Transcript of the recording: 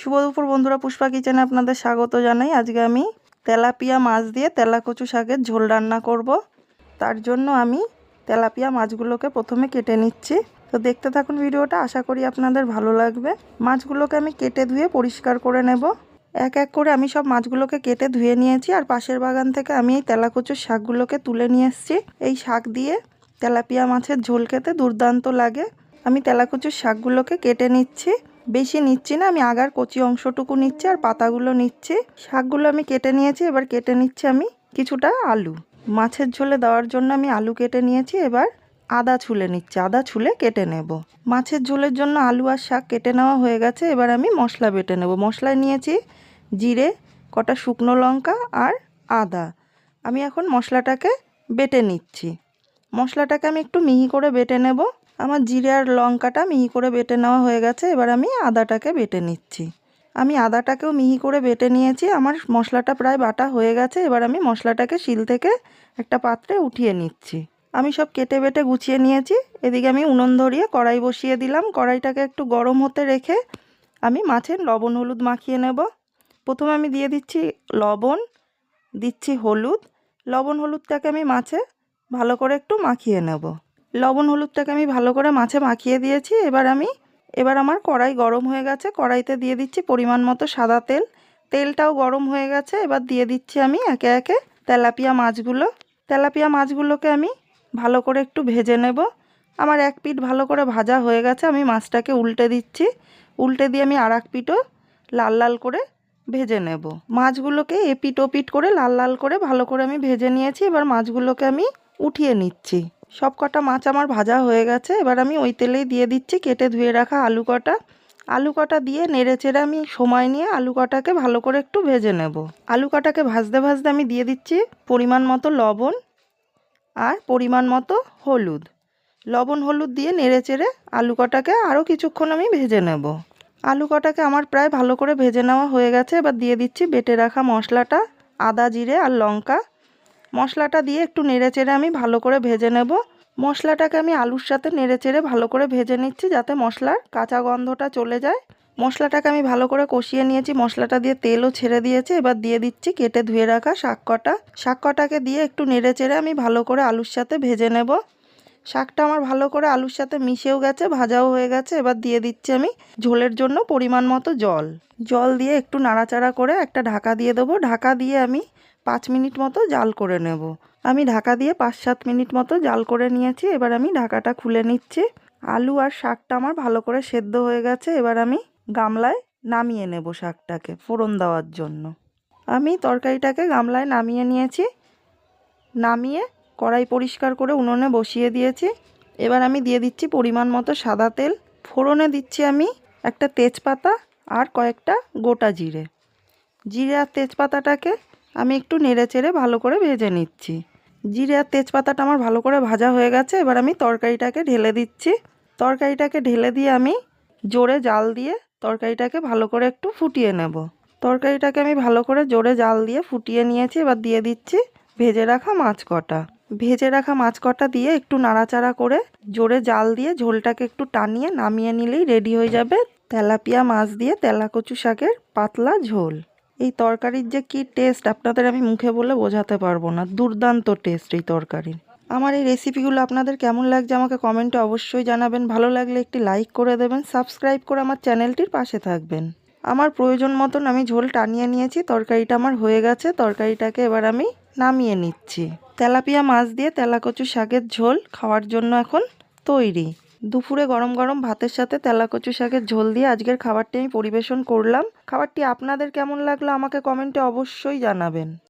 শুভ দুপুর বন্ধুরা, পুষ্পা কিচেনে আপনাদের স্বাগত জানাই। আজকে আমি তেলাপিয়া মাছ দিয়ে তেলাকচু শাকের ঝোল রান্না করব। তার জন্য আমি তেলাপিয়া মাছগুলোকে প্রথমে কেটে নিচ্ছি। তো দেখতে থাকুন ভিডিওটা, আশা করি আপনাদের ভালো লাগবে। মাছগুলোকে আমি কেটে ধুয়ে পরিষ্কার করে নেব। এক এক করে আমি সব মাছগুলোকে কেটে ধুয়ে নিয়েছি। আর পাশের বাগান থেকে আমি এই তেলাকচুর শাকগুলোকে তুলে নিয়ে এসেছি। এই শাক দিয়ে তেলাপিয়া মাছের ঝোল খেতে দুর্দান্ত লাগে। আমি তেলাকচুর শাকগুলোকে কেটে নিচ্ছি, বেশি নিচ্ছি না, আমি আগার কচি অংশটুকু নিচ্ছি আর পাতাগুলো নিচ্ছি। শাকগুলো আমি কেটে নিয়েছি, এবার কেটে নিচ্ছি আমি কিছুটা আলু। মাছের ঝোলে দেওয়ার জন্য আমি আলু কেটে নিয়েছি, এবার আদা ছুলে নিচ্ছি, আদা ছুলে কেটে নেব। মাছের ঝোলের জন্য আলু আর শাক কেটে নেওয়া হয়ে গেছে। এবার আমি মশলা বেটে নেব। মশলায় নিয়েছি জিরে, কটা শুকনো লঙ্কা আর আদা। আমি এখন মশলাটাকে বেটে নিচ্ছি। মশলাটাকে আমি একটু মিহি করে বেটে নেব। আমার জিরে আর লঙ্কাটা মিহি করে বেটে নেওয়া হয়ে গেছে। এবার আমি আদাটাকে বেটে নিচ্ছি। আমি আদাটাকেও মিহি করে বেটে নিয়েছি। আমার মশলাটা প্রায় বাটা হয়ে গেছে। এবার আমি মশলাটাকে শিল থেকে একটা পাত্রে উঠিয়ে নিচ্ছি। আমি সব কেটে বেটে গুছিয়ে নিয়েছি। এদিকে আমি উনুন ধরিয়ে কড়াই বসিয়ে দিলাম। কড়াইটাকে একটু গরম হতে রেখে আমি মাছের লবণ হলুদ মাখিয়ে নেব। প্রথমে আমি দিয়ে দিচ্ছি লবণ, দিচ্ছি হলুদ। লবণ হলুদটাকে আমি মাছে ভালো করে একটু মাখিয়ে নেব। লবণ হলুদটাকে আমি ভালো করে মাছে মাখিয়ে দিয়েছি। এবার আমার কড়াই গরম হয়ে গেছে। কড়াইতে দিয়ে দিচ্ছি পরিমাণ মতো সাদা তেল। তেলটাও গরম হয়ে গেছে। এবার দিয়ে দিচ্ছি আমি একে একে তেলাপিয়া মাছগুলো। তেলাপিয়া মাছগুলোকে আমি ভালো করে একটু ভেজে নেব। আমার এক পিঠ ভালো করে ভাজা হয়ে গেছে। আমি মাছটাকে উল্টে দিচ্ছি। উল্টে দিয়ে আমি আর এক পিঠও লাল লাল করে ভেজে নেব। মাছগুলোকে এপিট ওপিট করে লাল লাল করে ভালো করে আমি ভেজে নিয়েছি। এবার মাছগুলোকে আমি উঠিয়ে নিচ্ছি। সব কটা মাছ আমার ভাজা হয়ে গেছে। এবার আমি ওই তেলেই দিয়ে দিচ্ছি কেটে ধুয়ে রাখা আলু কটা। আলু কটা দিয়ে নেড়ে চেড়ে আমি সময় নিয়ে আলু কটাকে ভালো করে একটু ভেজে নেব। আলু কটাকে ভাজতে ভাজতে আমি দিয়ে দিচ্ছি পরিমাণ মতো লবণ আর পরিমাণ মতো হলুদ। লবণ হলুদ দিয়ে নেড়ে চেড়ে আলু কটাকে আরও কিছুক্ষণ আমি ভেজে নেব। আলু কটাকে আমার প্রায় ভালো করে ভেজে নেওয়া হয়ে গেছে। এবার দিয়ে দিচ্ছি বেটে রাখা মশলাটা, আদা জিরে আর লঙ্কা। মশলাটা দিয়ে একটু নেড়ে চেড়ে আমি ভালো করে ভেজে নেব। মশলাটাকে আমি আলুর সাথে নেড়ে চেড়ে ভালো করে ভেজে নিচ্ছি, যাতে মশলার কাঁচা গন্ধটা চলে যায়। মশলাটাকে আমি ভালো করে কষিয়ে নিয়েছি। মশলাটা দিয়ে তেলও ছেড়ে দিয়েছে। এবার দিয়ে দিচ্ছি কেটে ধুয়ে রাখা শাক কটা। শাক কটাকে দিয়ে একটু নেড়ে চেড়ে আমি ভালো করে আলুর সাথে ভেজে নেব। শাকটা আমার ভালো করে আলুর সাথে মিশেও গেছে, ভাজাও হয়ে গেছে। এবার দিয়ে দিচ্ছি আমি ঝোলের জন্য পরিমাণ মতো জল দিয়ে একটু নাড়াচাড়া করে একটা ঢাকা দিয়ে দেবো। ঢাকা দিয়ে আমি 5 মিনিট মতো জাল করে নেব। আমি ঢাকা দিয়ে 5-7 মিনিট মতো জাল করে নিয়েছি। এবার আমি ঢাকাটা খুলে নিচ্ছি। আলু আর শাকটা আমার ভালো করে সেদ্ধ হয়ে গেছে। এবার আমি গামলায় নামিয়ে নেব শাকটাকে ফোড়ন দেওয়ার জন্য। আমি তরকারিটাকে গামলায় নামিয়ে নিয়েছি। নামিয়ে কড়াই পরিষ্কার করে উনুনে বসিয়ে দিয়েছি। এবার আমি দিয়ে দিচ্ছি পরিমাণ মতো সাদা তেল। ফোড়নে দিচ্ছি আমি একটা তেজপাতা আর কয়েকটা গোটা জিরে। জিরে আর তেজপাতাটাকে আমি একটু নেড়ে চেড়ে ভালো করে ভেজে নিচ্ছি। জিরে আর তেজপাতাটা আমার ভালো করে ভাজা হয়ে গেছে। এবার আমি তরকারিটাকে ঢেলে দিচ্ছি। তরকারিটাকে ঢেলে দিয়ে আমি জোরে জাল দিয়ে তরকারিটাকে ভালো করে একটু ফুটিয়ে নেব। তরকারিটাকে আমি ভালো করে জোরে জাল দিয়ে ফুটিয়ে নিয়েছি। এবার দিয়ে দিচ্ছি ভেজে রাখা মাছ কটা। ভেজে রাখা মাছ কটা দিয়ে একটু নাড়াচাড়া করে জোরে জাল দিয়ে ঝোলটাকে একটু টানিয়ে নামিয়ে নিলেই রেডি হয়ে যাবে তেলাপিয়া মাছ দিয়ে তেলাকচু শাকের পাতলা ঝোল। এই তরকারির যে কী টেস্ট আপনাদের আমি মুখে বলে বোঝাতে পারবো না। দুর্দান্ত টেস্ট এই তরকারির। আমার এই রেসিপিগুলো আপনাদের কেমন লাগছে আমাকে কমেন্টে অবশ্যই জানাবেন। ভালো লাগলে একটি লাইক করে দেবেন, সাবস্ক্রাইব করে আমার চ্যানেলটির পাশে থাকবেন। আমার প্রয়োজন মতন আমি ঝোল টানিয়ে নিয়েছি। তরকারিটা আমার হয়ে গেছে। তরকারিটাকে এবার আমি নামিয়ে নিচ্ছি। তেলাপিয়া মাছ দিয়ে তেলাকচু শাকের ঝোল খাওয়ার জন্য এখন তৈরি। দুপুরে গরম গরম ভাতের সাথে তেলাকচু শাকের ঝোল দিয়ে আজকের খাবারটি আমি পরিবেশন করলাম। খাবারটি আপনাদের কেমন লাগলো আমাকে কমেন্টে অবশ্যই জানাবেন।